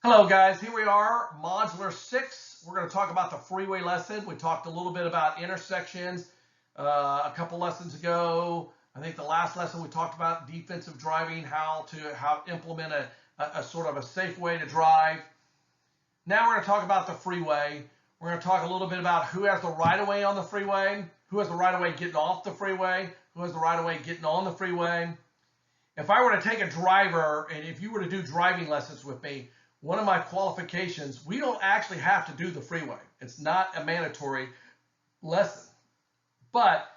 Hello guys, here we are, Modular 6. We're going to talk about the freeway lesson. We talked a little bit about intersections a couple lessons ago. I think the last lesson we talked about defensive driving, how to implement a sort of a safe way to drive. Now we're going to talk about the freeway. We're going to talk a little bit about who has the right-of-way on the freeway, who has the right-of-way getting off the freeway, who has the right-of-way getting on the freeway. If I were to take a driver, and if you were to do driving lessons with me, one of my qualifications, we don't actually have to do the freeway. It's not a mandatory lesson. But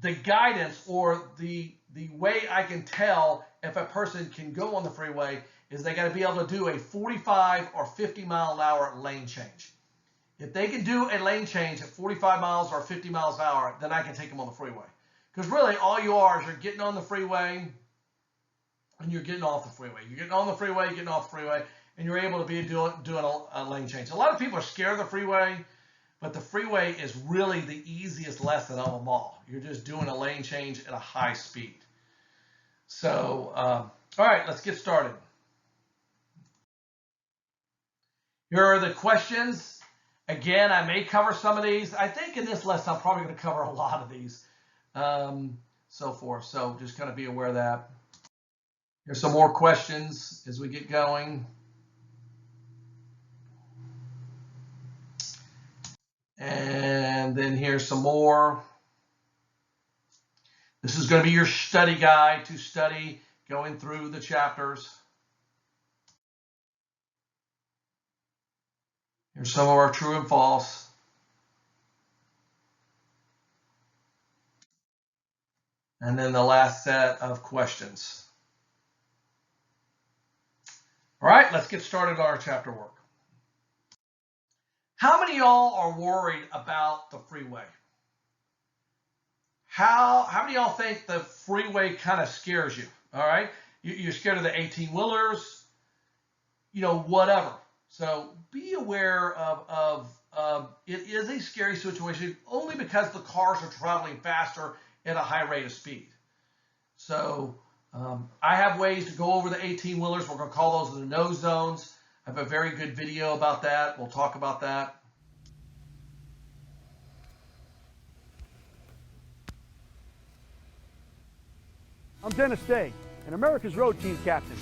the guidance or the way I can tell if a person can go on the freeway is they got to be able to do a 45 or 50 mile an hour lane change. If they can do a lane change at 45 miles or 50 miles an hour, then I can take them on the freeway. Because really all you are is you're getting on the freeway and you're getting off the freeway. You're getting on the freeway, getting off the freeway, and you're able to be doing a lane change. A lot of people are scared of the freeway, but the freeway is really the easiest lesson of them all. You're just doing a lane change at a high speed. So, all right, let's get started. Here are the questions. Again, I may cover some of these. I think in this lesson, I'm probably going to cover a lot of these, so forth. So just kind of be aware of that. Here's some more questions as we get going. And then here's some more. This is going to be your study guide to study going through the chapters. Here's some of our true and false. And then the last set of questions. All right, let's get started on our chapter work. How many of y'all are worried about the freeway? How many of y'all think the freeway kind of scares you? All right, you're scared of the 18-wheelers, whatever. So be aware of it is a scary situation only because the cars are traveling faster at a high rate of speed. So I have ways to go over the 18-wheelers. We're going to call those the no zones. I have a very good video about that. We'll talk about that. I'm Dennis Day, an America's Road Team captain.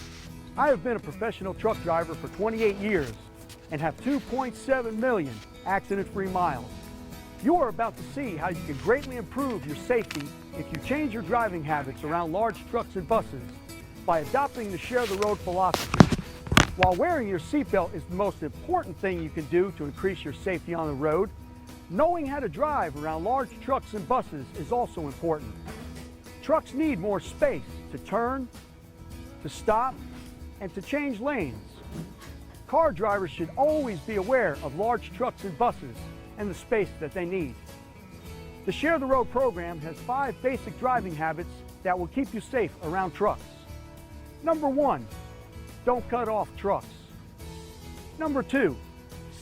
I have been a professional truck driver for 28 years and have 2.7 million accident-free miles. You are about to see how you can greatly improve your safety if you change your driving habits around large trucks and buses by adopting the Share the Road philosophy. While wearing your seatbelt is the most important thing you can do to increase your safety on the road, knowing how to drive around large trucks and buses is also important. Trucks need more space to turn, to stop, and to change lanes. Car drivers should always be aware of large trucks and buses and the space that they need. The Share the Road program has 5 basic driving habits that will keep you safe around trucks. Number 1, don't cut off trucks. Number 2,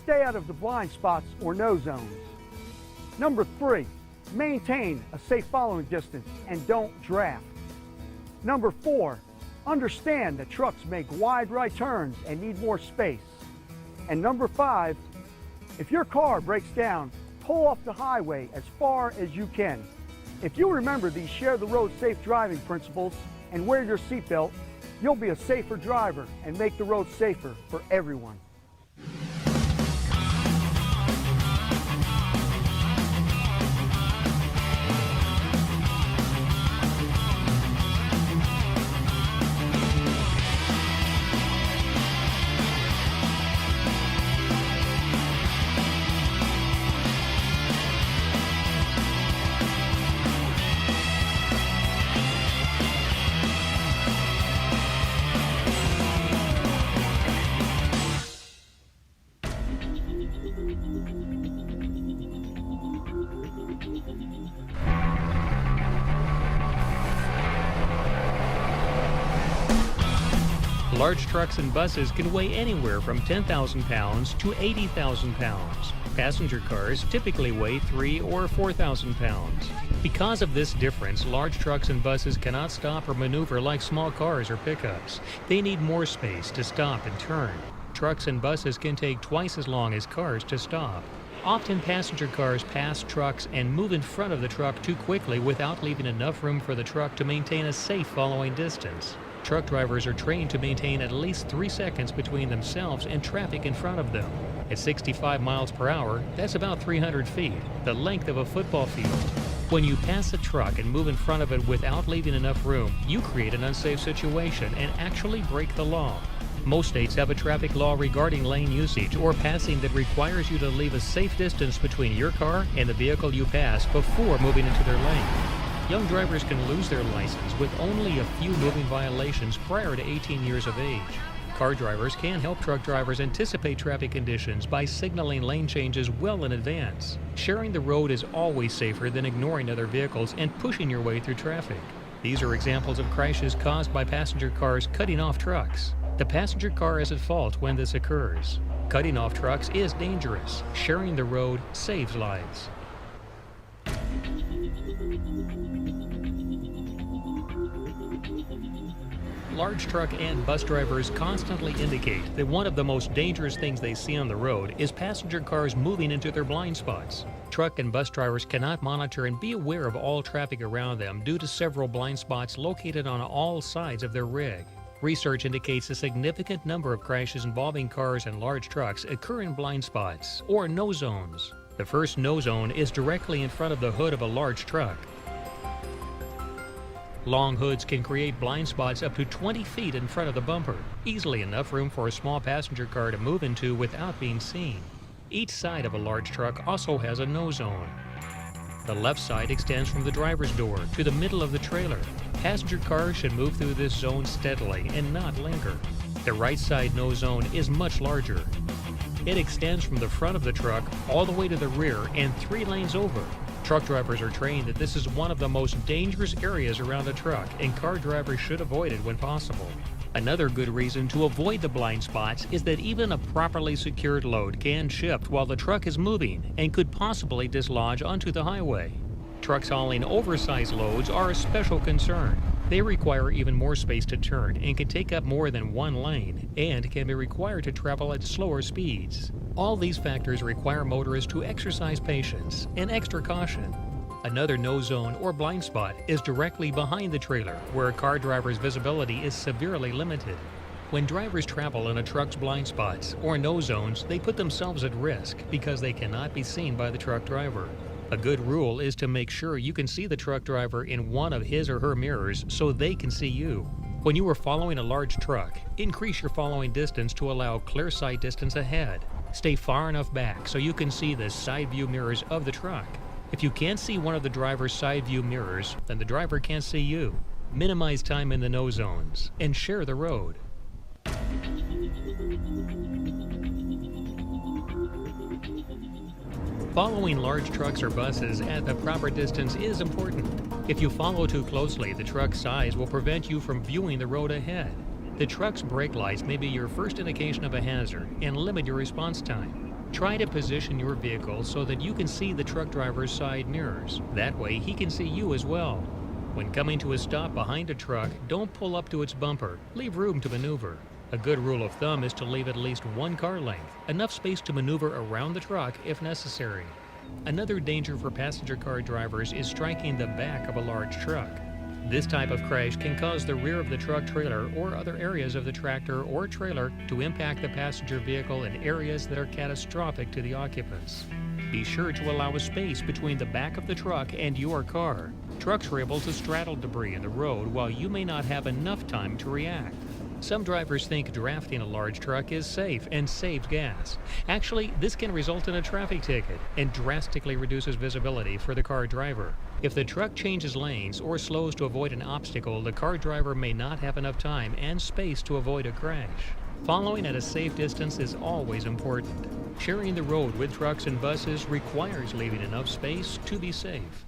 stay out of the blind spots or no zones. Number 3, maintain a safe following distance and don't draft. Number 4, understand that trucks make wide right turns and need more space. And number 5, if your car breaks down, pull off the highway as far as you can. If you remember these Share the Road safe driving principles and wear your seatbelt, you'll be a safer driver and make the road safer for everyone. Large trucks and buses can weigh anywhere from 10,000 pounds to 80,000 pounds. Passenger cars typically weigh 3,000 or 4,000 pounds. Because of this difference, large trucks and buses cannot stop or maneuver like small cars or pickups. They need more space to stop and turn. Trucks and buses can take twice as long as cars to stop. Often passenger cars pass trucks and move in front of the truck too quickly without leaving enough room for the truck to maintain a safe following distance. Truck drivers are trained to maintain at least 3 seconds between themselves and traffic in front of them. At 65 miles per hour, that's about 300 feet, the length of a football field. When you pass a truck and move in front of it without leaving enough room, you create an unsafe situation and actually break the law. Most states have a traffic law regarding lane usage or passing that requires you to leave a safe distance between your car and the vehicle you pass before moving into their lane. Young drivers can lose their license with only a few moving violations prior to 18 years of age. Car drivers can help truck drivers anticipate traffic conditions by signaling lane changes well in advance. Sharing the road is always safer than ignoring other vehicles and pushing your way through traffic. These are examples of crashes caused by passenger cars cutting off trucks. The passenger car is at fault when this occurs. Cutting off trucks is dangerous. Sharing the road saves lives. Large truck and bus drivers constantly indicate that one of the most dangerous things they see on the road is passenger cars moving into their blind spots. Truck and bus drivers cannot monitor and be aware of all traffic around them due to several blind spots located on all sides of their rig. Research indicates a significant number of crashes involving cars and large trucks occur in blind spots, or no zones. The first no zone is directly in front of the hood of a large truck. Long hoods can create blind spots up to 20 feet in front of the bumper, easily enough room for a small passenger car to move into without being seen. Each side of a large truck also has a no zone. The left side extends from the driver's door to the middle of the trailer. Passenger cars should move through this zone steadily and not linger. The right side no zone is much larger. It extends from the front of the truck all the way to the rear and 3 lanes over. Truck drivers are trained that this is one of the most dangerous areas around a truck, and car drivers should avoid it when possible. Another good reason to avoid the blind spots is that even a properly secured load can shift while the truck is moving and could possibly dislodge onto the highway. Trucks hauling oversized loads are a special concern. They require even more space to turn and can take up more than 1 lane and can be required to travel at slower speeds. All these factors require motorists to exercise patience and extra caution. Another no zone or blind spot is directly behind the trailer, where a car driver's visibility is severely limited. When drivers travel in a truck's blind spots or no zones, they put themselves at risk because they cannot be seen by the truck driver. A good rule is to make sure you can see the truck driver in one of his or her mirrors so they can see you. When you are following a large truck, increase your following distance to allow clear sight distance ahead. Stay far enough back so you can see the side view mirrors of the truck. If you can't see one of the driver's side view mirrors, then the driver can't see you. Minimize time in the no zones and share the road. Following large trucks or buses at the proper distance is important. If you follow too closely, the truck's size will prevent you from viewing the road ahead. The truck's brake lights may be your first indication of a hazard and limit your response time. Try to position your vehicle so that you can see the truck driver's side mirrors. That way he can see you as well. When coming to a stop behind a truck, don't pull up to its bumper. Leave room to maneuver. A good rule of thumb is to leave at least 1 car length, enough space to maneuver around the truck if necessary. Another danger for passenger car drivers is striking the back of a large truck. This type of crash can cause the rear of the truck trailer or other areas of the tractor or trailer to impact the passenger vehicle in areas that are catastrophic to the occupants. Be sure to allow a space between the back of the truck and your car. Trucks are able to straddle debris in the road while you may not have enough time to react. Some drivers think drafting a large truck is safe and saves gas. Actually, this can result in a traffic ticket and drastically reduces visibility for the car driver. If the truck changes lanes or slows to avoid an obstacle, the car driver may not have enough time and space to avoid a crash. Following at a safe distance is always important. Sharing the road with trucks and buses requires leaving enough space to be safe.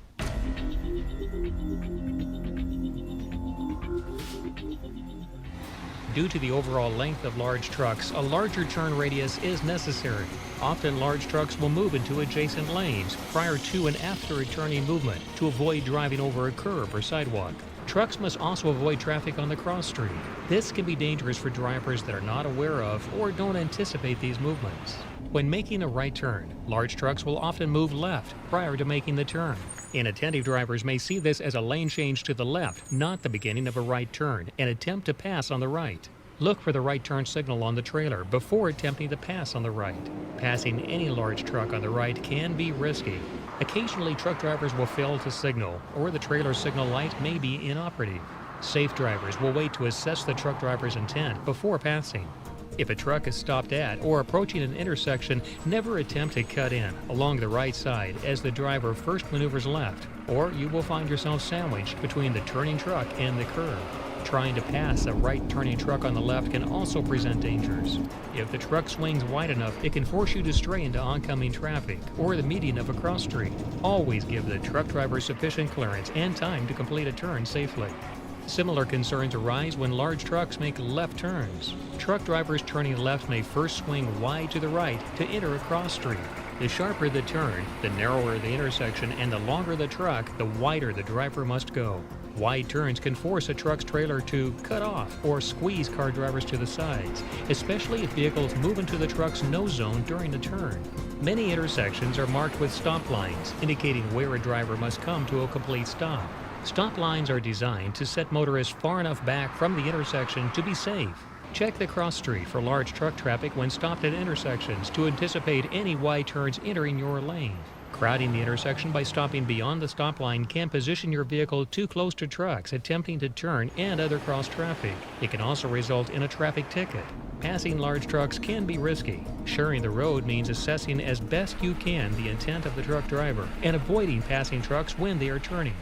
Due to the overall length of large trucks, a larger turn radius is necessary. Often large trucks will move into adjacent lanes prior to and after a turning movement to avoid driving over a curb or sidewalk. Trucks must also avoid traffic on the cross street. This can be dangerous for drivers that are not aware of or don't anticipate these movements. When making a right turn, large trucks will often move left prior to making the turn. Inattentive drivers may see this as a lane change to the left, not the beginning of a right turn, and attempt to pass on the right. Look for the right turn signal on the trailer before attempting to pass on the right. Passing any large truck on the right can be risky. Occasionally, truck drivers will fail to signal, or the trailer signal light may be inoperative. Safe drivers will wait to assess the truck driver's intent before passing. If a truck is stopped at or approaching an intersection, never attempt to cut in along the right side as the driver first maneuvers left, or you will find yourself sandwiched between the turning truck and the curb. Trying to pass a right turning truck on the left can also present dangers. If the truck swings wide enough, it can force you to stray into oncoming traffic or the median of a cross street. Always give the truck driver sufficient clearance and time to complete a turn safely. Similar concerns arise when large trucks make left turns. Truck drivers turning left may first swing wide to the right to enter a cross street. The sharper the turn, the narrower the intersection, and the longer the truck, the wider the driver must go. Wide turns can force a truck's trailer to cut off or squeeze car drivers to the sides, especially if vehicles move into the truck's no zone during the turn. Many intersections are marked with stop lines, indicating where a driver must come to a complete stop. Stop lines are designed to set motorists far enough back from the intersection to be safe. Check the cross street for large truck traffic when stopped at intersections to anticipate any wide turns entering your lane. Crowding the intersection by stopping beyond the stop line can position your vehicle too close to trucks attempting to turn and other cross traffic. It can also result in a traffic ticket. Passing large trucks can be risky. Sharing the road means assessing as best you can the intent of the truck driver and avoiding passing trucks when they are turning.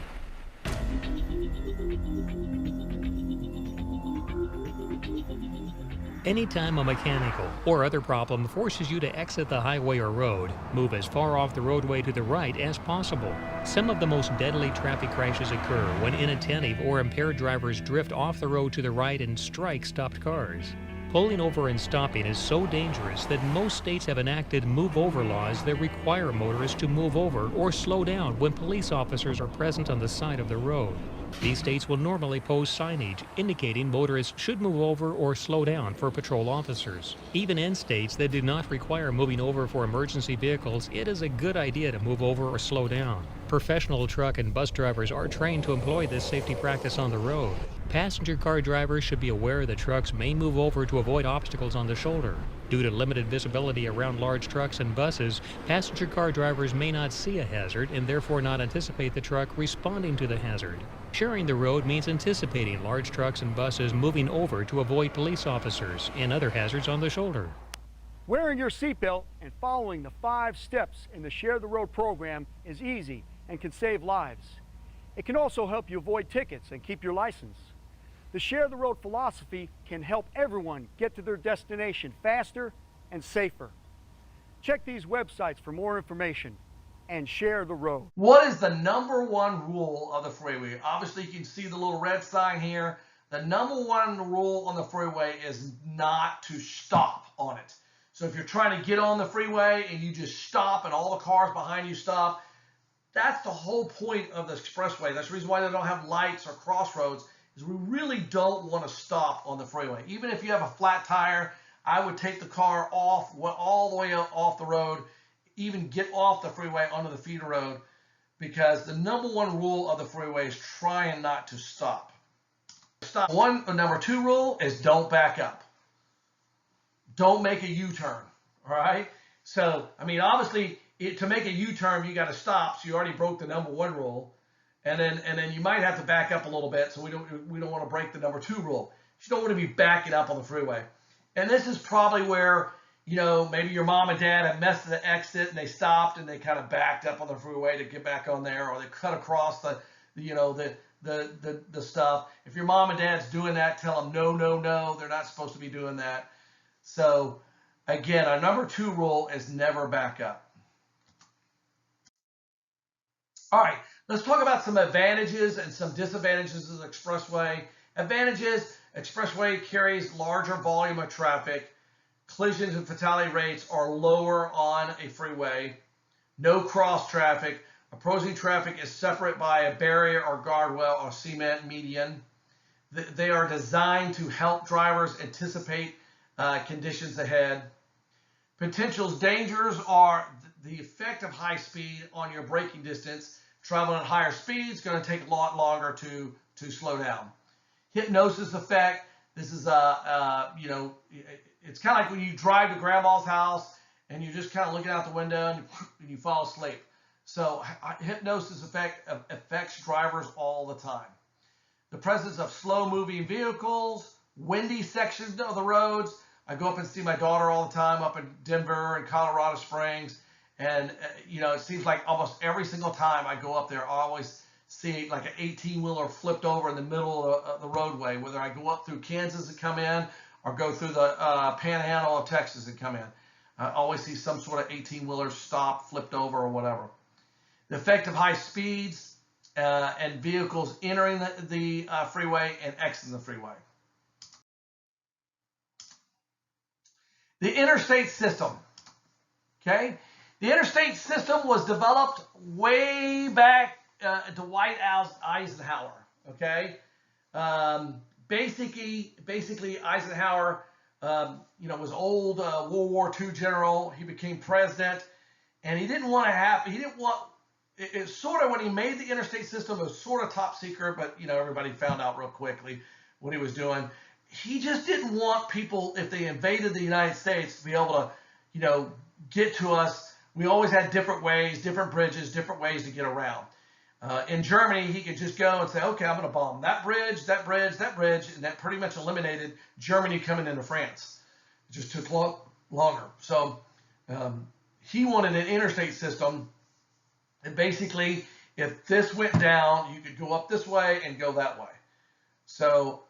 Anytime a mechanical or other problem forces you to exit the highway or road, move as far off the roadway to the right as possible. Some of the most deadly traffic crashes occur when inattentive or impaired drivers drift off the road to the right and strike stopped cars. Pulling over and stopping is so dangerous that most states have enacted move-over laws that require motorists to move over or slow down when police officers are present on the side of the road. These states will normally post signage indicating motorists should move over or slow down for patrol officers. Even in states that do not require moving over for emergency vehicles, it is a good idea to move over or slow down. Professional truck and bus drivers are trained to employ this safety practice on the road. Passenger car drivers should be aware that trucks may move over to avoid obstacles on the shoulder. Due to limited visibility around large trucks and buses, passenger car drivers may not see a hazard and therefore not anticipate the truck responding to the hazard. Sharing the road means anticipating large trucks and buses moving over to avoid police officers and other hazards on the shoulder. Wearing your seatbelt and following the 5 steps in the Share the Road program is easy and can save lives. It can also help you avoid tickets and keep your license. The Share the Road philosophy can help everyone get to their destination faster and safer. Check these websites for more information and share the road. What is the number one rule of the freeway? Obviously, you can see the little red sign here. The number one rule on the freeway is not to stop on it. So if you're trying to get on the freeway and you just stop and all the cars behind you stop, that's the whole point of the expressway. That's the reason why they don't have lights or crossroads, is we really don't want to stop on the freeway. Even if you have a flat tire, I would take the car off, all the way off the road, even get off the freeway onto the feeder road, because the number one rule of the freeway is trying not to stop. Number 2 rule is don't back up. Don't make a U-turn, all right? So, I mean, obviously, to make a U-turn, you got to stop, so you already broke the number 1 rule. And then you might have to back up a little bit, so we don't want to break the number 2 rule. You don't want to be backing up on the freeway. And this is probably where, you know, maybe your mom and dad have messed the exit and they stopped and they kind of backed up on the freeway to get back on there, or they cut across the stuff. If your mom and dad's doing that, tell them no, they're not supposed to be doing that. So again, our number 2 rule is never back up. All right, let's talk about some advantages and some disadvantages of the expressway. Advantages, Expressway carries larger volume of traffic. Collisions and fatality rates are lower on a freeway. No cross traffic. Opposing traffic is separate by a barrier or guardrail or cement median. They are designed to help drivers anticipate conditions ahead. Potential dangers are the effect of high speed on your braking distance. Traveling at higher speeds is going to take a lot longer to slow down. Hypnosis effect. This is it's kind of like when you drive to grandma's house and you're just kind of looking out the window and you fall asleep. So hypnosis effect affects drivers all the time. The presence of slow-moving vehicles, windy sections of the roads. I go up and see my daughter all the time up in Denver and Colorado Springs, and it seems like almost every single time I go up there, I always see like an 18-wheeler flipped over in the middle of the roadway, whether I go up through Kansas and come in or go through the panhandle of Texas and come in. I always see some sort of 18-wheeler stop, flipped over, or whatever. The effect of high speeds and vehicles entering the freeway and exiting the freeway. The interstate system, okay? The interstate system was developed way back to Dwight Eisenhower, okay? Basically Eisenhower, was old World War II general. He became president, and he didn't want, it's sort of, when he made the interstate system, it was sort of top secret, but, everybody found out real quickly what he was doing. He just didn't want people, if they invaded the United States, to be able to, get to us. We always had different ways, different bridges, different ways to get around. In Germany, he could just go and say, okay, I'm going to bomb that bridge, that bridge, that bridge, and that pretty much eliminated Germany coming into France. It just took longer. So he wanted an interstate system, and basically, if this went down, you could go up this way and go that way. So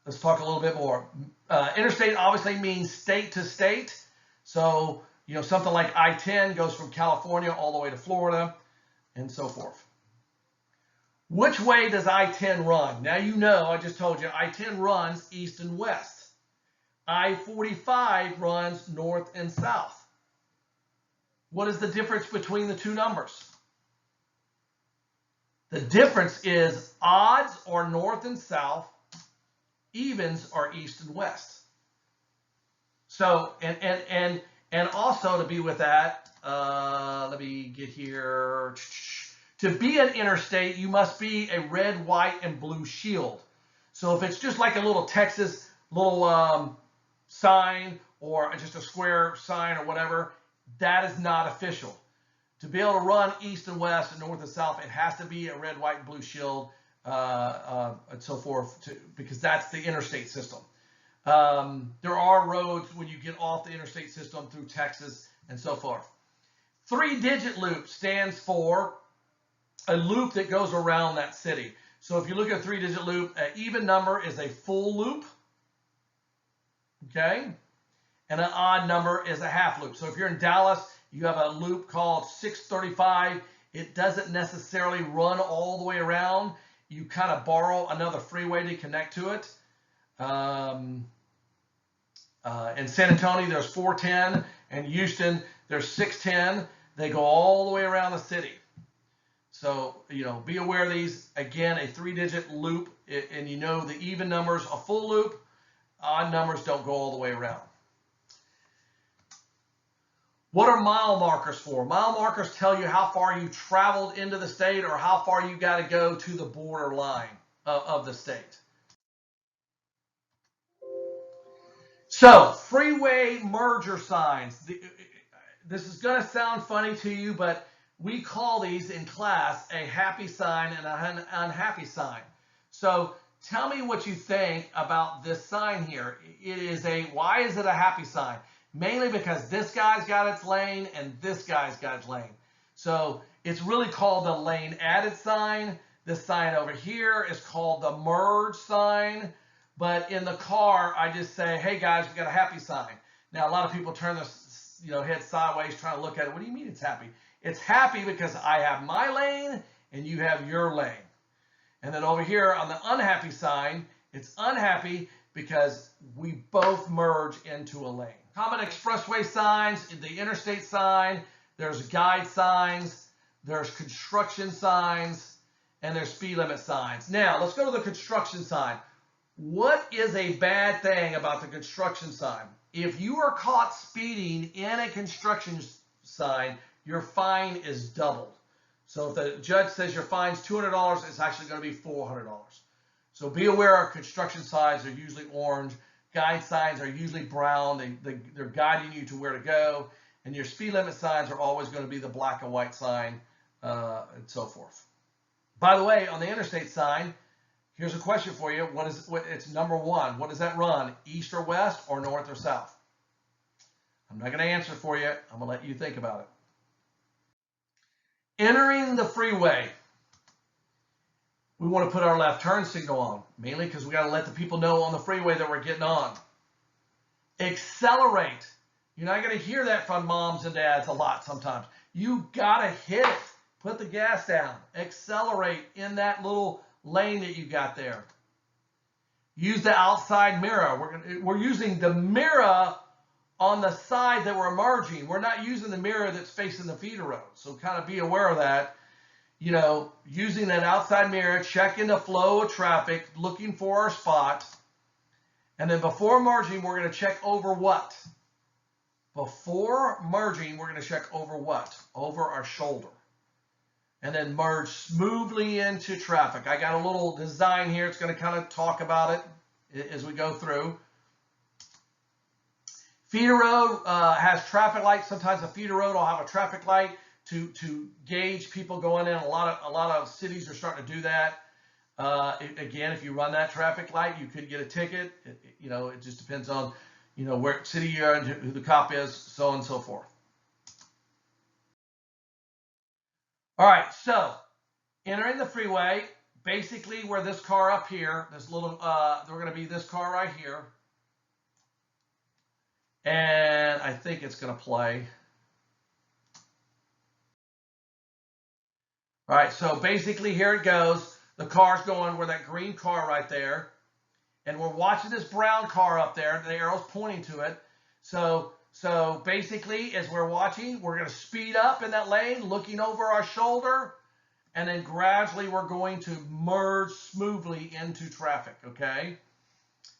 let's talk a little bit more. Interstate obviously means state to state. So, something like I-10 goes from California all the way to Florida and so forth. Which way does I-10 run? Now, I just told you, I-10 runs east and west. I-45 runs north and south. What is the difference between the two numbers? The difference is odds are north and south, evens are east and west. So, and also to be with that, let me get here. To be an interstate, you must be a red, white, and blue shield. So if it's just like a little Texas little sign or just a square sign or whatever, that is not official. To be able to run east and west and north and south, it has to be a red, white, and blue shield and so forth, because that's the interstate system. There are roads when you get off the interstate system through Texas and so forth. 3-digit loop stands for a loop that goes around that city. So if you look at a 3-digit loop, an even number is a full loop, okay? And an odd number is a half loop. So if you're in Dallas, you have a loop called 635. It doesn't necessarily run all the way around. You kind of borrow another freeway to connect to it. In San Antonio, there's 410, and Houston, there's 610. They go all the way around the city. So, be aware of these. Again, a 3-digit loop, and the even numbers, a full loop, odd numbers don't go all the way around. What are mile markers for? Mile markers tell you how far you traveled into the state or how far you got to go to the border line of the state. So, freeway merger signs. This is going to sound funny to you, but we call these in class a happy sign and an unhappy sign. So, tell me what you think about this sign here. Why is it a happy sign? Mainly because this guy's got its lane and this guy's got its lane. So it's really called the lane added sign. This sign over here is called the merge sign. But in the car, I just say, hey guys, we got a happy sign. Now a lot of people turn their head sideways trying to look at it. What do you mean it's happy? It's happy because I have my lane and you have your lane. And then over here on the unhappy sign, it's unhappy because we both merge into a lane. Common expressway signs, the interstate sign, there's guide signs, there's construction signs, and there's speed limit signs. Now, let's go to the construction sign. What is a bad thing about the construction sign? If you are caught speeding in a construction sign, your fine is doubled. So if the judge says your fine's $200, it's actually going to be $400. So be aware our construction signs are usually orange. Guide signs are usually brown. They're guiding you to where to go. And your speed limit signs are always going to be the black and white sign and so forth. By the way, on the interstate sign, here's a question for you. It's number 1. What does that run? East or west or north or south? I'm not going to answer for you. I'm going to let you think about it. Entering the freeway. We want to put our left turn signal on, mainly because we got to let the people know on the freeway that we're getting on. Accelerate. You're not going to hear that from moms and dads a lot sometimes. You got to hit it. Put the gas down. Accelerate in that little lane that you got there. Use the outside mirror. We're using the mirror on the side that we're merging. We're not using the mirror that's facing the feeder road. So kind of be aware of that. You know, using that outside mirror, checking the flow of traffic, looking for our spot. And then before merging, we're going to check over what? Before merging, we're going to check over what? Over our shoulder. And then merge smoothly into traffic. I got a little design here. It's going to kind of talk about it as we go through. Feeder road has traffic lights. Sometimes a feeder road will have a traffic light to gauge people going in. A lot of cities are starting to do that. Again, if you run that traffic light, you could get a ticket. It just depends on, where city you're in, who the cop is, so on and so forth. All right, so entering the freeway, basically where this car up here, this little, we're going to be this car right here. And I think it's going to play. All right, so basically here it goes. The car's going where that green car right there. And we're watching this brown car up there. The arrow's pointing to it. So basically, as we're watching, we're going to speed up in that lane, looking over our shoulder. And then gradually we're going to merge smoothly into traffic, okay?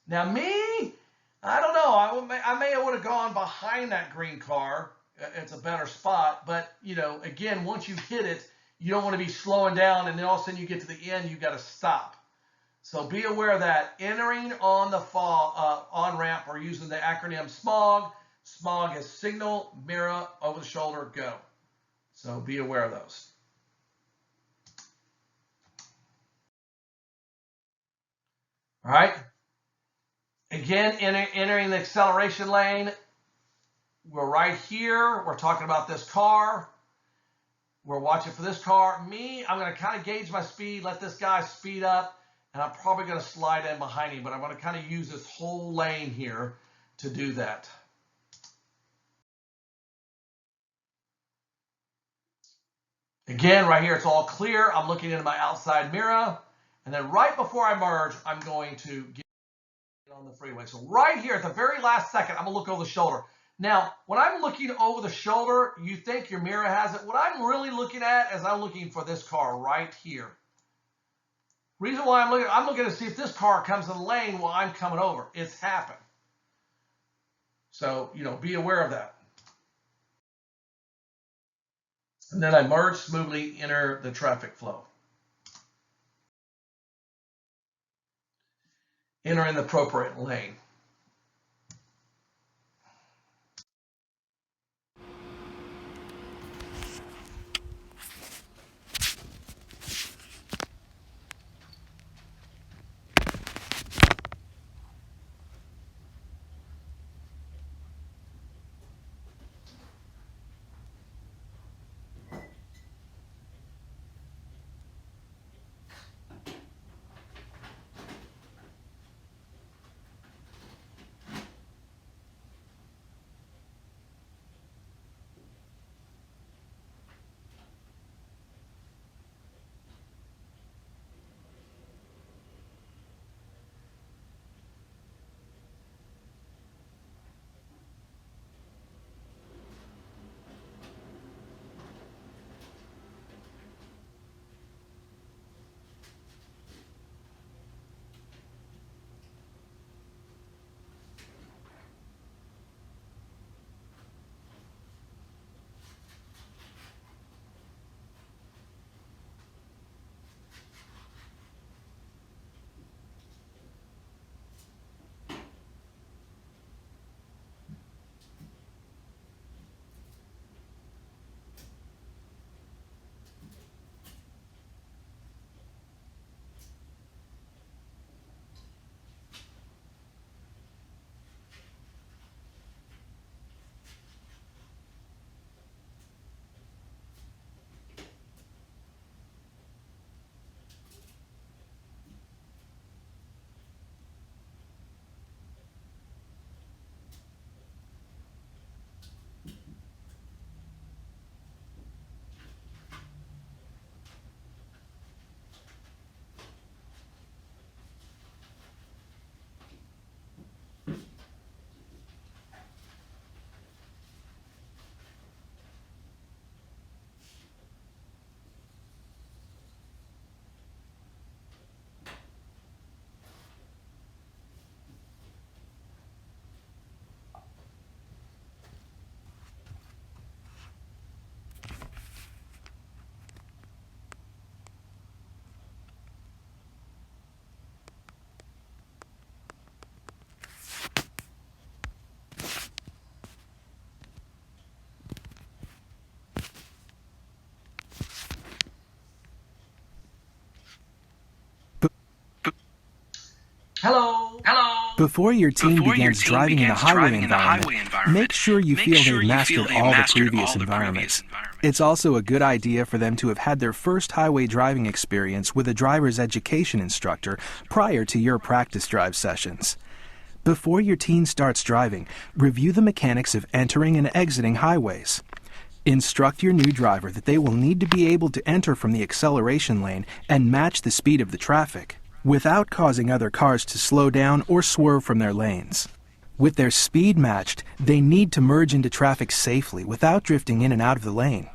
Now me, I don't know. I may have would have gone behind that green car. It's a better spot. But, again, once you hit it, you don't want to be slowing down, and then all of a sudden you get to the end, you got to stop. So be aware of that. Entering on the on-ramp, we're using the acronym SMOG. SMOG is signal, mirror, over the shoulder, go. So be aware of those. All right. Again, entering the acceleration lane. We're right here. We're talking about this car. We're watching for this car. Me, I'm going to kind of gauge my speed, let this guy speed up, and I'm probably going to slide in behind him, but I'm going to kind of use this whole lane here to do that. Again, right here, it's all clear. I'm looking into my outside mirror, and then right before I merge, I'm going to get on the freeway. So right here, at the very last second, I'm going to look over the shoulder. Now, when I'm looking over the shoulder, you think your mirror has it. What I'm really looking at is I'm looking for this car right here. Reason why I'm looking to see if this car comes in the lane while I'm coming over. It's happened. So, be aware of that. And then I merge smoothly, enter the traffic flow. Enter in the appropriate lane. Hello. Before your teen begins driving in the highway environment, make sure you feel they've mastered all the previous environments. It's also a good idea for them to have had their first highway driving experience with a driver's education instructor prior to your practice drive sessions. Before your teen starts driving, review the mechanics of entering and exiting highways. Instruct your new driver that they will need to be able to enter from the acceleration lane and match the speed of the traffic, without causing other cars to slow down or swerve from their lanes. With their speed matched, they need to merge into traffic safely without drifting in and out of the lane.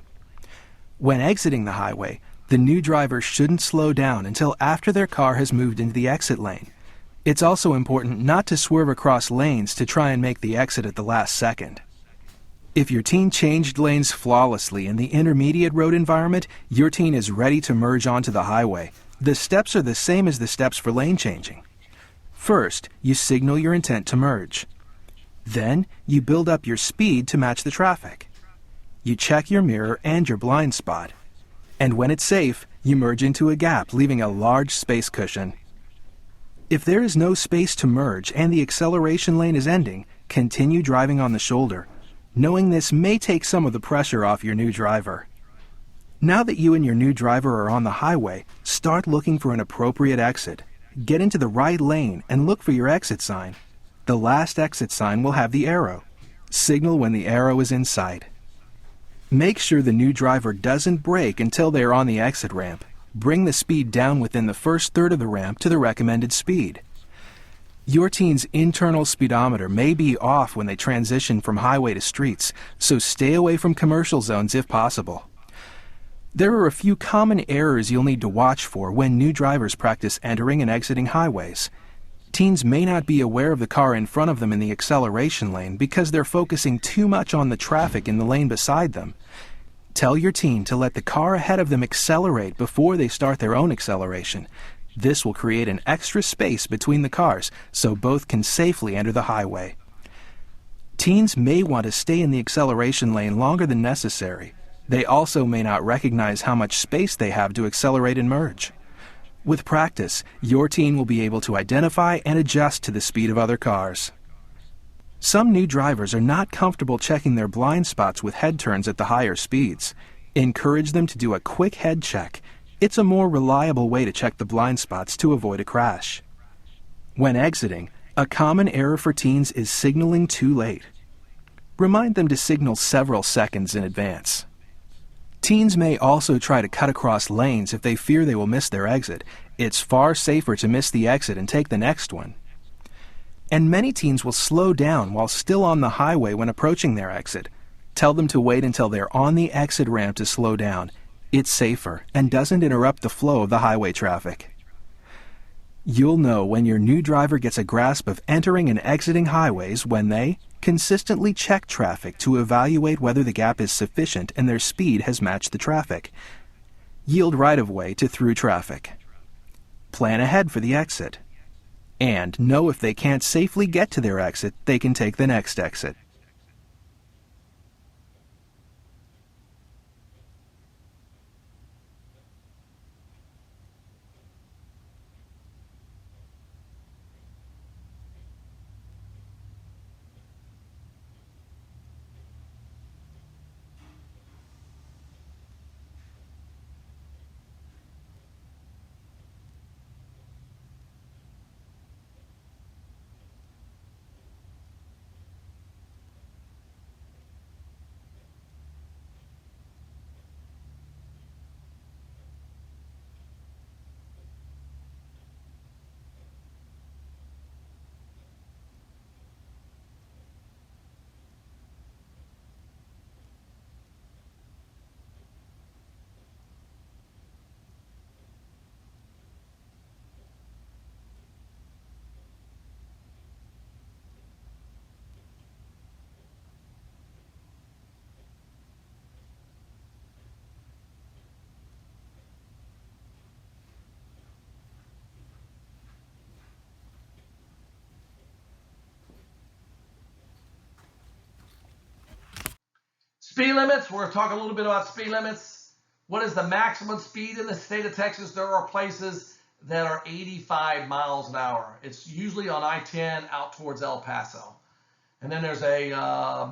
When exiting the highway, the new driver shouldn't slow down until after their car has moved into the exit lane. It's also important not to swerve across lanes to try and make the exit at the last second. If your teen changed lanes flawlessly in the intermediate road environment, your teen is ready to merge onto the highway. The steps are the same as the steps for lane changing. First, you signal your intent to merge. Then, you build up your speed to match the traffic. You check your mirror and your blind spot. And when it's safe, you merge into a gap, leaving a large space cushion. If there is no space to merge and the acceleration lane is ending, continue driving on the shoulder, knowing this may take some of the pressure off your new driver. Now that you and your new driver are on the highway, start looking for an appropriate exit. Get into the right lane and look for your exit sign. The last exit sign will have the arrow. Signal when the arrow is in sight. Make sure the new driver doesn't brake until they are on the exit ramp. Bring the speed down within the first third of the ramp to the recommended speed. Your teen's internal speedometer may be off when they transition from highway to streets, so stay away from commercial zones if possible. There are a few common errors you'll need to watch for when new drivers practice entering and exiting highways. Teens may not be aware of the car in front of them in the acceleration lane because they're focusing too much on the traffic in the lane beside them. Tell your teen to let the car ahead of them accelerate before they start their own acceleration. This will create an extra space between the cars so both can safely enter the highway. Teens may want to stay in the acceleration lane longer than necessary. They also may not recognize how much space they have to accelerate and merge. With practice, your teen will be able to identify and adjust to the speed of other cars. Some new drivers are not comfortable checking their blind spots with head turns at the higher speeds. Encourage them to do a quick head check. It's a more reliable way to check the blind spots to avoid a crash. When exiting, a common error for teens is signaling too late. Remind them to signal several seconds in advance. Teens may also try to cut across lanes if they fear they will miss their exit. It's far safer to miss the exit and take the next one. And many teens will slow down while still on the highway when approaching their exit. Tell them to wait until they're on the exit ramp to slow down. It's safer and doesn't interrupt the flow of the highway traffic. You'll know when your new driver gets a grasp of entering and exiting highways when they consistently check traffic to evaluate whether the gap is sufficient and their speed has matched the traffic. Yield right-of-way to through traffic. Plan ahead for the exit. And know if they can't safely get to their exit, they can take the next exit. Speed limits, we're going to talk a little bit about speed limits. What is the maximum speed in the state of Texas? There are places that are 85 miles an hour. It's usually on I-10 out towards El Paso. And then there's a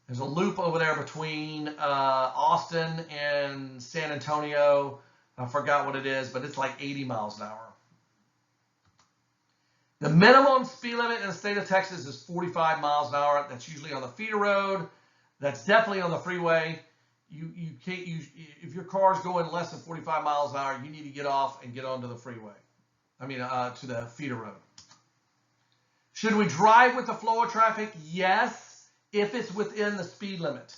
loop over there between Austin and San Antonio. I forgot what it is, but it's like 80 miles an hour. The minimum speed limit in the state of Texas is 45 miles an hour. That's usually on the feeder road. That's definitely on the freeway. You can't if your car is going less than 45 miles an hour, you need to get off and get onto the freeway. To the feeder road. Should we drive with the flow of traffic? Yes, if it's within the speed limit.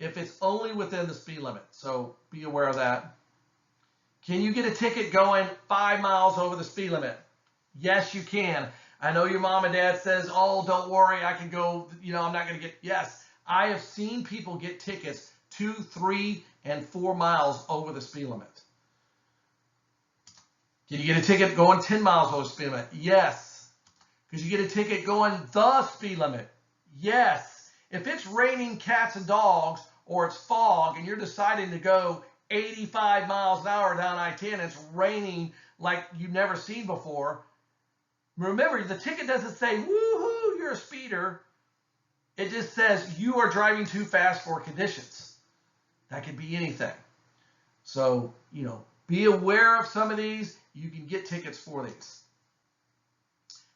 If it's only within the speed limit. So be aware of that. Can you get a ticket going 5 miles over the speed limit? Yes, you can. I know your mom and dad says, oh, don't worry, I can go, I'm not going to get, yes. I have seen people get tickets 2, 3, and 4 miles over the speed limit. Can you get a ticket going 10 miles over the speed limit? Yes. Could you get a ticket going the speed limit? Yes. If it's raining cats and dogs or it's fog and you're deciding to go 85 miles an hour down I-10, it's raining like you've never seen before, remember, the ticket doesn't say, woohoo, you're a speeder. It just says you are driving too fast for conditions. That could be anything. So, be aware of some of these. You can get tickets for these.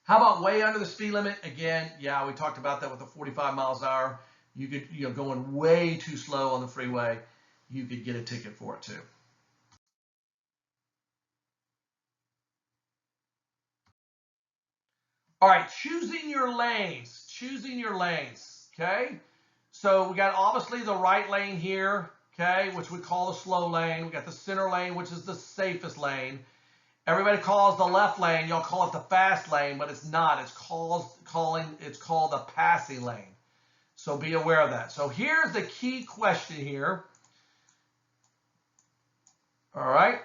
How about way under the speed limit? Again, yeah, we talked about that with the 45 miles an hour. You could, going way too slow on the freeway, you could get a ticket for it too. All right, choosing your lanes, okay? So we got obviously the right lane here, okay, which we call the slow lane. We got the center lane, which is the safest lane. Everybody calls the left lane, y'all call it the fast lane, but it's not. It's called the passing lane. So be aware of that. So here's the key question here. All right,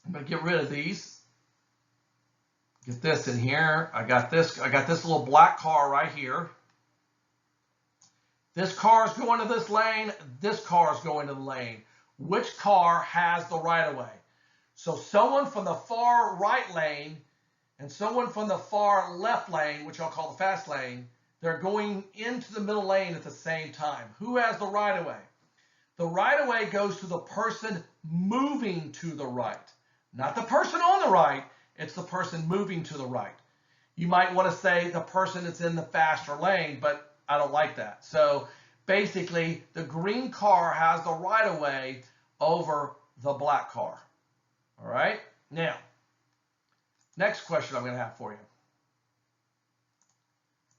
I'm gonna get rid of these. Get this in here. I got this little black car right here. This car is going to this lane. This car is going to the lane. Which car has the right of way? So someone from the far right lane and someone from the far left lane, which I'll call the fast lane, they're going into the middle lane at the same time. Who has the right of way? The right of way goes to the person moving to the right, not the person on the right. It's the person moving to the right. You might want to say the person that's in the faster lane, but I don't like that. So basically, the green car has the right of way over the black car. All right? Now, next question I'm going to have for you.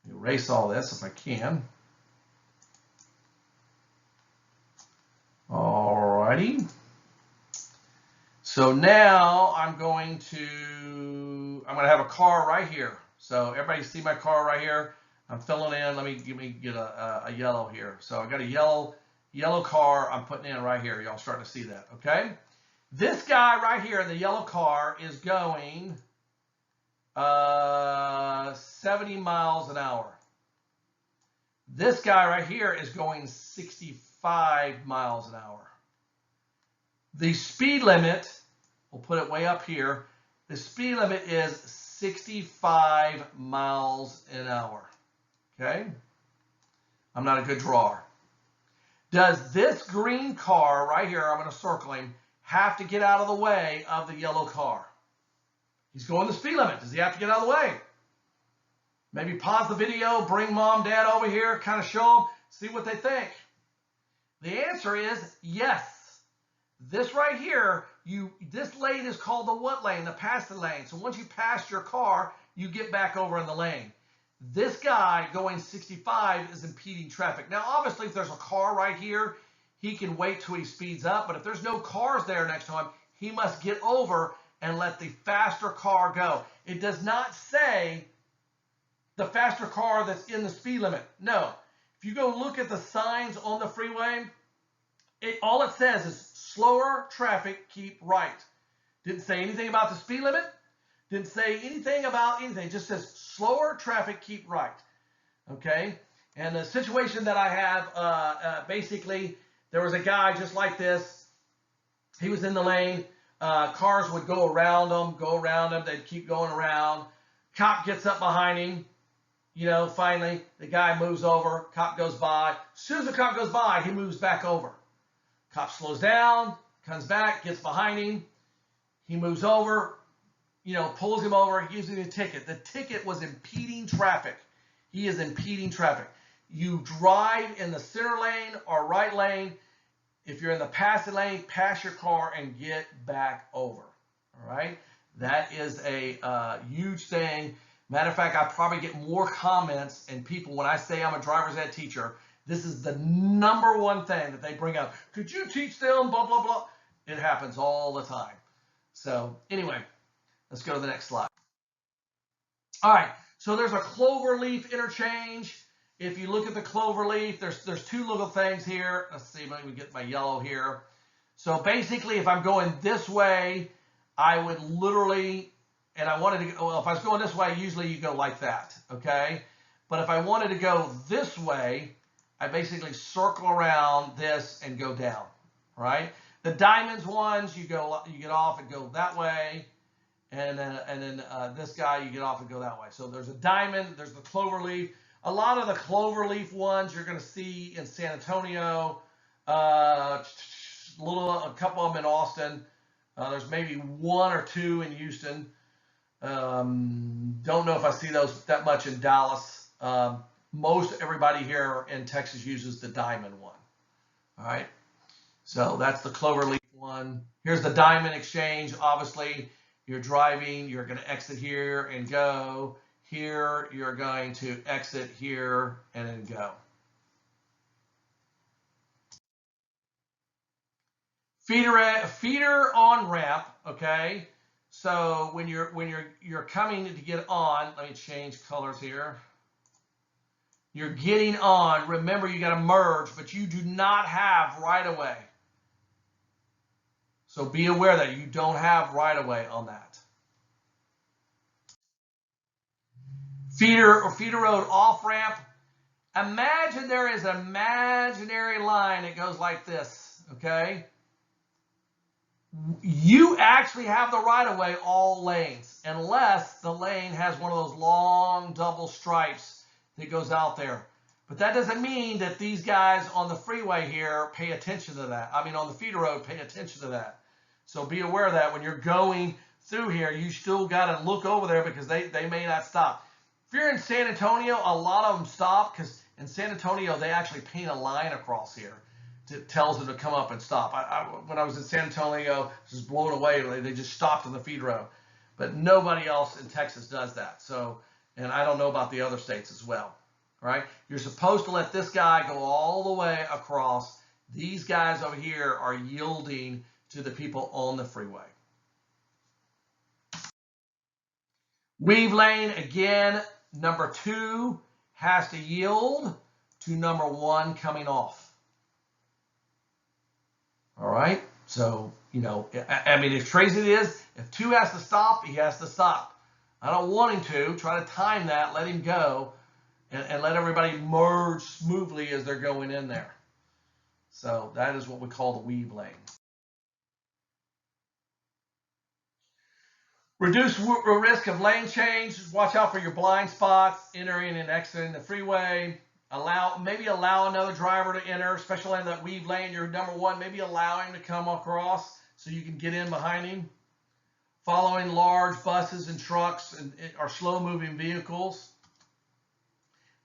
Erase all this if I can. All righty. So now I'm going to have a car right here. So everybody see my car right here? I'm filling in. Let me get a yellow here. So I got a yellow car I'm putting in right here. Y'all starting to see that, okay? This guy right here in the yellow car is going 70 miles an hour. This guy right here is going 65 miles an hour. The speed limit, we'll put it way up here, the speed limit is 65 miles an hour, okay? I'm not a good drawer. Does this green car right here, I'm going to circle him, have to get out of the way of the yellow car? He's going the speed limit. Does he have to get out of the way? Maybe pause the video, bring mom, dad over here, kind of show them, see what they think. The answer is yes. This right here, this lane is called the what lane? The passing lane. So once you pass your car, you get back over in the lane. This guy going 65 is impeding traffic. Now, obviously, if there's a car right here, he can wait till he speeds up. But if there's no cars there next to him, he must get over and let the faster car go. It does not say the faster car that's in the speed limit. No. If you go look at the signs on the freeway, all it says is slower traffic, keep right. Didn't say anything about the speed limit. Didn't say anything about anything. It just says slower traffic, keep right. Okay? And the situation that I have, basically, there was a guy just like this. He was in the lane. Cars would go around them. They'd keep going around. Cop gets up behind him. You know, finally, the guy moves over. Cop goes by. As soon as the cop goes by, he moves back over. Cop slows down, comes back, gets behind him. He moves over, you know, pulls him over, gives him a ticket. The ticket was impeding traffic. He is impeding traffic. You drive in the center lane or right lane. If you're in the passing lane, pass your car and get back over. All right? That is a huge thing. Matter of fact, I probably get more comments and people when I say I'm a driver's ed teacher. This is the number one thing that they bring up. Could you teach them blah, blah, blah? It happens all the time. So anyway, let's go to the next slide. All right, so there's a clover leaf interchange. If you look at the clover leaf, there's two little things here. Let's see, let me get my yellow here. So basically, if I'm going this way, I would literally, and I wanted to go, well, if I was going this way, usually you go like that, okay? But if I wanted to go this way, I basically circle around this and go down, right? The diamonds ones, you get off and go that way, and then this guy, you get off and go that way. So there's a diamond, there's the clover leaf. A lot of the clover leaf ones you're going to see in San Antonio, a couple of them in Austin. There's maybe one or two in Houston. Don't know if I see those that much in Dallas. Most everybody here in Texas uses the diamond one. All right. So that's the cloverleaf one. Here's the diamond exchange. Obviously, you're driving. You're going to exit here and go. Here, you're going to exit here and then go. Feeder on ramp. Okay. So when you're coming to get on, let me change colors here. You're getting on. Remember, you got to merge, but you do not have right of way. So be aware that you don't have right of way on that. Feeder or feeder road off ramp. Imagine there is an imaginary line that goes like this. Okay. You actually have the right of way all lanes, unless the lane has one of those long double stripes that goes out there. But that doesn't mean that these guys on the freeway here pay attention to that. I mean, on the feeder road, pay attention to that. So be aware of that when you're going through here, you still got to look over there because they may not stop. If you're in San Antonio, a lot of them stop because in San Antonio, they actually paint a line across here. It tells them to come up and stop. When I was in San Antonio, I was just blown away. They just stopped on the feed road. But nobody else in Texas does that. So, and I don't know about the other states as well. All right? You're supposed to let this guy go all the way across. These guys over here are yielding to the people on the freeway. Weave lane, again, number 2 has to yield to number 1 coming off. All right, so, you know, I mean, as crazy it is, if 2 has to stop, he has to stop. I don't want him to. Try to time that, let him go, and let everybody merge smoothly as they're going in there. So that is what we call the weave lane. Reduce risk of lane change. Watch out for your blind spots, entering and exiting the freeway. Maybe allow another driver to enter, especially in that weave lane. You're number 1. Maybe allow him to come across so you can get in behind him. Following large buses and trucks or slow-moving vehicles.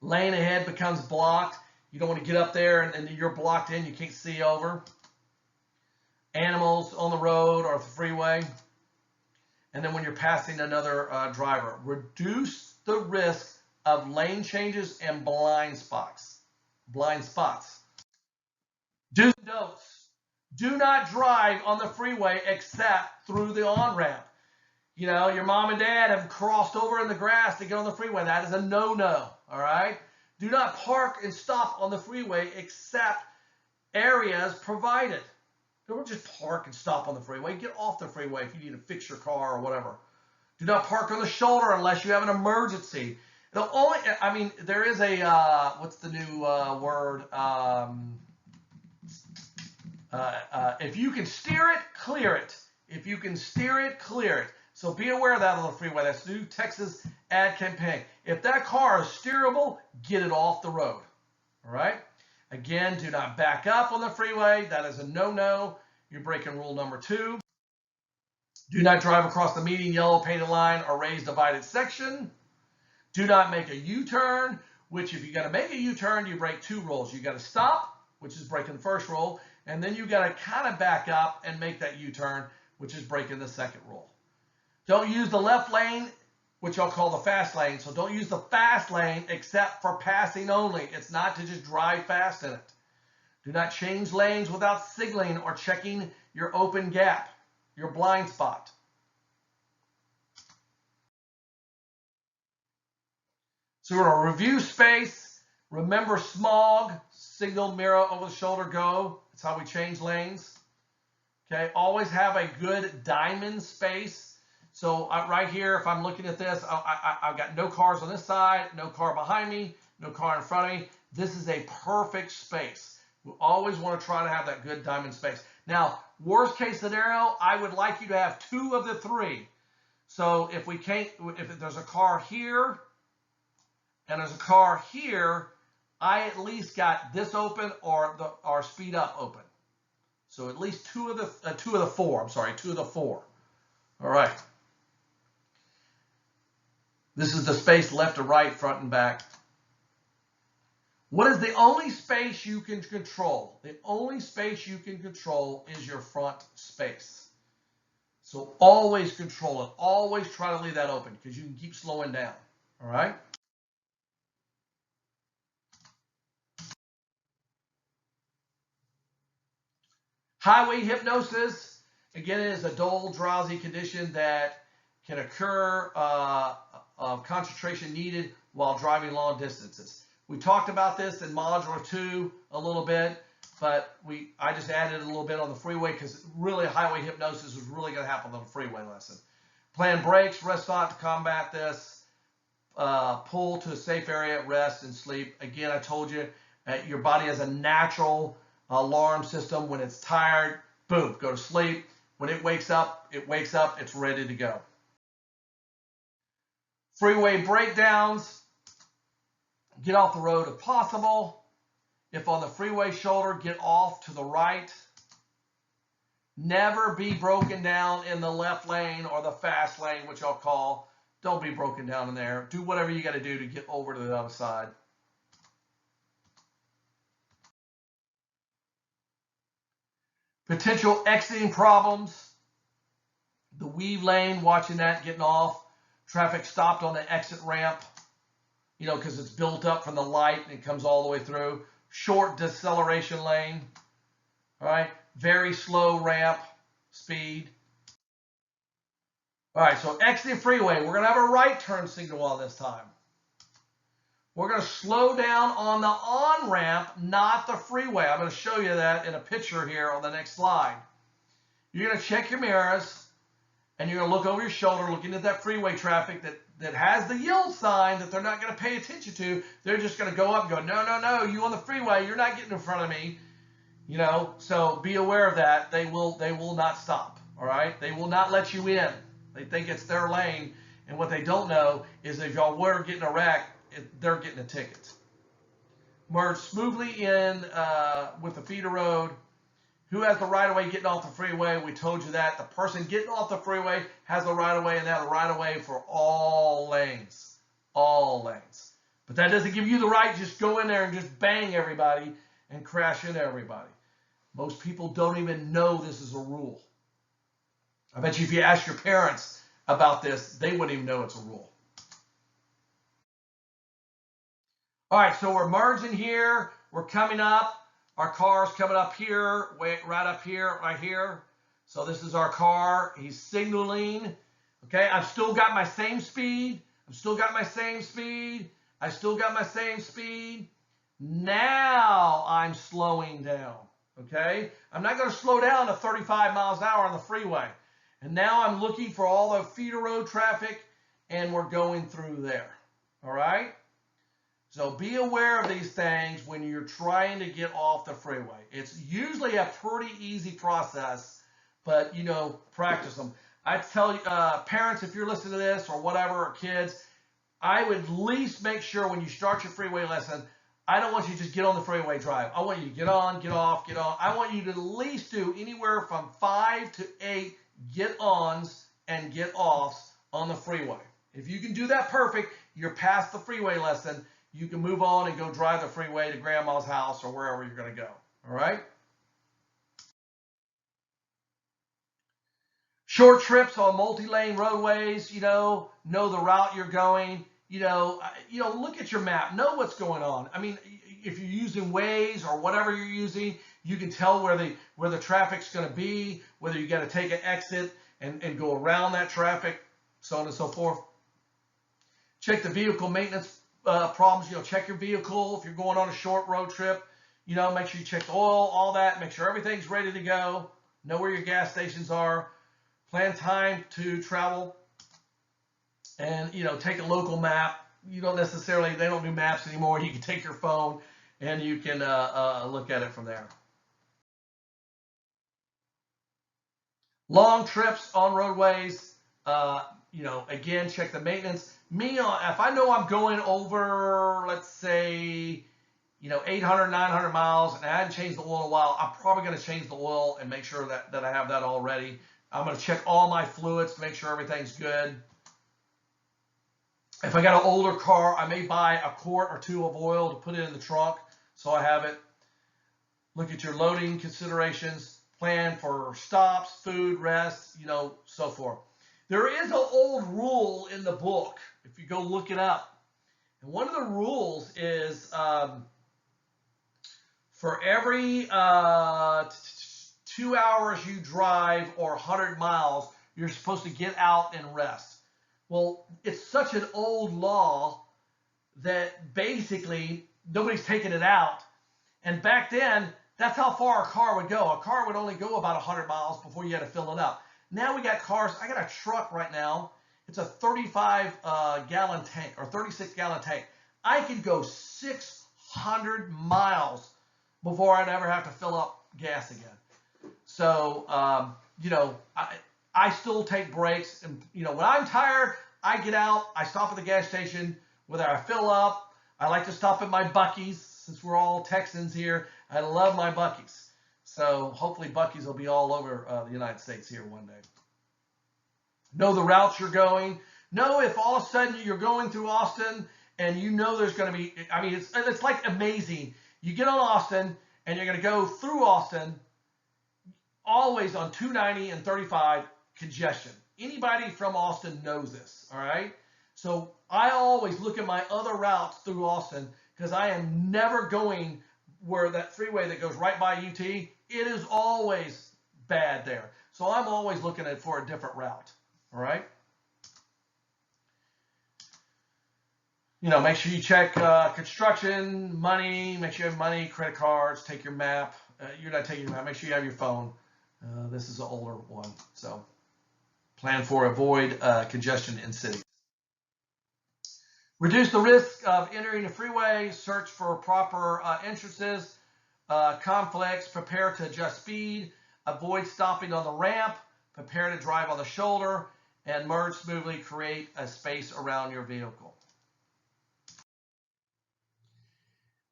Lane ahead becomes blocked. You don't want to get up there and you're blocked in. You can't see over. Animals on the road or the freeway. And then when you're passing another driver, reduce the risk of lane changes and blind spots. Do's and don'ts. Do not drive on the freeway except through the on-ramp. You know, your mom and dad have crossed over in the grass to get on the freeway. That is a no-no, all right? Do not park and stop on the freeway except areas provided. Don't just park and stop on the freeway. Get off the freeway if you need to fix your car or whatever. Do not park on the shoulder unless you have an emergency. The only, I mean, there is a, what's the new word? If you can steer it, clear it. If you can steer it, clear it. So be aware of that on the freeway. That's the new Texas ad campaign. If that car is steerable, get it off the road. All right? Again, do not back up on the freeway. That is a no-no. You're breaking rule number 2. Do not drive across the median yellow painted line or raised divided section. Do not make a U-turn, which if you got to make a U-turn, you break 2 rules. You got to stop, which is breaking the first rule, and then you got to kind of back up and make that U-turn, which is breaking the second rule. Don't use the left lane, which I'll call the fast lane. So don't use the fast lane except for passing only. It's not to just drive fast in it. Do not change lanes without signaling or checking your open gap, your blind spot. So we're going to review space. Remember smog, signal, mirror, over the shoulder, go. That's how we change lanes. Okay, always have a good diamond space. So right here, if I'm looking at this, I've got no cars on this side, no car behind me, no car in front of me. This is a perfect space. We always want to try to have that good diamond space. Now, worst case scenario, I would like you to have 2 of the 3. So if there's a car here and there's a car here, I at least got this open or speed up open. So at least 2 of the 4. I'm sorry, 2 of the 4. All right. This is the space left to right, front and back. What is the only space you can control? The only space you can control is your front space. So always control it. Always try to leave that open because you can keep slowing down. All right? Highway hypnosis, again, is a dull, drowsy condition that can occur of concentration needed while driving long distances. We talked about this in Module 2 a little bit, but I just added a little bit on the freeway because really highway hypnosis is really going to happen on the freeway lesson. Plan breaks, rest stop to combat this. Pull to a safe area, rest and sleep. Again, I told you, your body has a natural alarm system. When it's tired, boom, go to sleep. When it wakes up, it's ready to go. Freeway breakdowns, get off the road if possible. If on the freeway shoulder, get off to the right. Never be broken down in the left lane or the fast lane, which I'll call. Don't be broken down in there. Do whatever you got to do to get over to the other side. Potential exiting problems. The weave lane, watching that, getting off. Traffic stopped on the exit ramp, because it's built up from the light and it comes all the way through. Short deceleration lane. All right. Very slow ramp speed. All right. So exiting freeway, we're going to have a right turn signal on this time. We're going to slow down on the on-ramp, not the freeway. I'm going to show you that in a picture here on the next slide. You're going to check your mirrors, and you're going to look over your shoulder, looking at that freeway traffic that has the yield sign that they're not going to pay attention to. They're just going to go up and go, no, no, no, you on the freeway, you're not getting in front of me. So be aware of that. They will not stop, all right? They will not let you in. They think it's their lane, and what they don't know is if y'all were getting a wreck, they're getting a ticket. Merge smoothly in with the feeder road. Who has the right of way getting off the freeway? We told you that. The person getting off the freeway has the right of way, and they have the right of way for all lanes. All lanes. But that doesn't give you the right to just go in there and just bang everybody and crash into everybody. Most people don't even know this is a rule. I bet you if you ask your parents about this, they wouldn't even know it's a rule. All right, so we're merging here. We're coming up. Our car's coming up here, right up here, right here. So this is our car. He's signaling. Okay, I've still got my same speed. I've still got my same speed. I still got my same speed. Now I'm slowing down. Okay, I'm not going to slow down to 35 miles an hour on the freeway. And now I'm looking for all the feeder road traffic, and we're going through there. All right. So be aware of these things when you're trying to get off the freeway. It's usually a pretty easy process, but you know, practice them. I tell you, parents, if you're listening to this or whatever, or kids, I would at least make sure when you start your freeway lesson, I don't want you to just get on the freeway drive. I want you to get on, get off, get on. I want you to at least do anywhere from 5 to 8 get-ons and get-offs on the freeway. If you can do that perfect, you're past the freeway lesson. You can move on and go drive the freeway to grandma's house or wherever you're going to go. All right? Short trips on multi-lane roadways, know the route you're going. Look at your map. Know what's going on. I mean, if you're using Waze or whatever you're using, you can tell where the traffic's going to be, whether you got to take an exit and go around that traffic, so on and so forth. Check the vehicle maintenance problems. Check your vehicle if you're going on a short road trip. Make sure you check the oil, all that. Make sure everything's ready to go. Know where your gas stations are. Plan time to travel. And, take a local map. They don't do maps anymore. You can take your phone and you can look at it from there. Long trips on roadways, again, check the maintenance. If I know I'm going over, let's say, 800, 900 miles, and I hadn't changed the oil in a while, I'm probably going to change the oil and make sure that I have that all ready. I'm going to check all my fluids to make sure everything's good. If I got an older car, I may buy a quart or two of oil to put it in the trunk so I have it. Look at your loading considerations. Plan for stops, food, rest, so forth. There is an old rule in the book, if you go look it up. And one of the rules is for every 2 hours you drive or 100 miles, you're supposed to get out and rest. Well, it's such an old law that basically nobody's taken it out. And back then, that's how far a car would go. A car would only go about 100 miles before you had to fill it up. Now we got cars. I got a truck right now. It's a 35-gallon tank or 36-gallon tank. I could go 600 miles before I'd ever have to fill up gas again. So, I still take breaks. And, when I'm tired, I get out. I stop at the gas station. Whether I fill up, I like to stop at my Buc-ee's. Since we're all Texans here, I love my Buc-ee's. So hopefully Buc-ee's will be all over the United States here one day. Know the routes you're going. Know if all of a sudden you're going through Austin and there's going to be, it's like amazing. You get on Austin and you're going to go through Austin, always on 290 and 35, congestion. Anybody from Austin knows this, all right? So I always look at my other routes through Austin because I am never going where that freeway that goes right by UT, it is always bad there. So I'm always looking for a different route, all right? Make sure you check construction, money, make sure you have money, credit cards, take your map. You're not taking your map, make sure you have your phone. This is an older one, so plan for avoid congestion in cities. Reduce the risk of entering a freeway, search for proper entrances, conflicts, prepare to adjust speed, avoid stopping on the ramp, prepare to drive on the shoulder, and merge smoothly, create a space around your vehicle.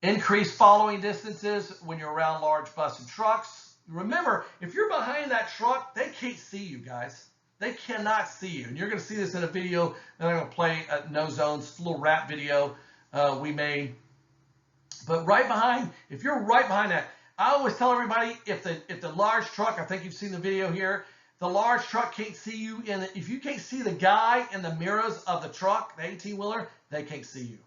Increase following distances when you're around large bus and trucks. Remember, if you're behind that truck, they can't see you, guys. They cannot see you. And you're going to see this in a video that I'm going to play at No Zones, a little rap video we made. But right behind, if you're right behind that, I always tell everybody, if the large truck, I think you've seen the video here, the large truck can't see you. And if you can't see the guy in the mirrors of the truck, the 18-wheeler, they can't see you.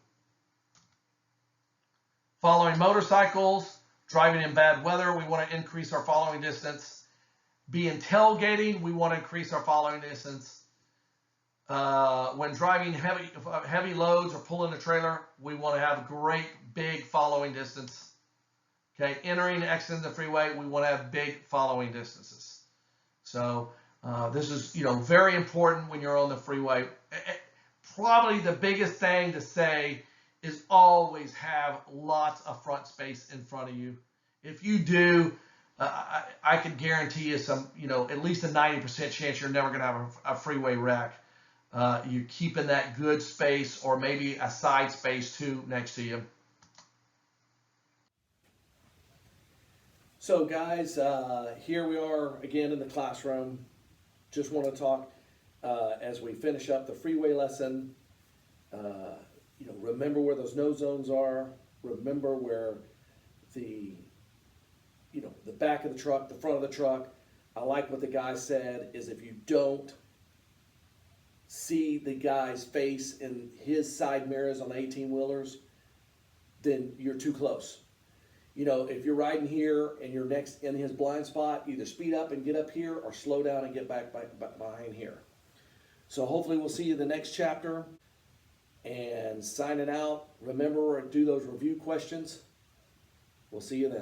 Following motorcycles, driving in bad weather, we want to increase our following distance. Being tailgating, we want to increase our following distance. When driving heavy loads or pulling a trailer, we want to have a great big following distance. Okay, entering and exiting the freeway, we want to have big following distances. So this is very important when you're on the freeway. Probably the biggest thing to say is always have lots of front space in front of you. If you do, I could guarantee you some, at least a 90% chance you're never going to have a freeway wreck. You're keeping that good space or maybe a side space too next to you. So guys, here we are again in the classroom. Just want to talk as we finish up the freeway lesson. Remember where those no zones are. Remember where the back of the truck, the front of the truck. I like what the guy said is if you don't see the guy's face in his side mirrors on the 18-wheelers, then you're too close. If you're riding here and you're next in his blind spot, either speed up and get up here or slow down and get back behind here. So hopefully we'll see you in the next chapter. And signing out, remember to do those review questions. We'll see you then.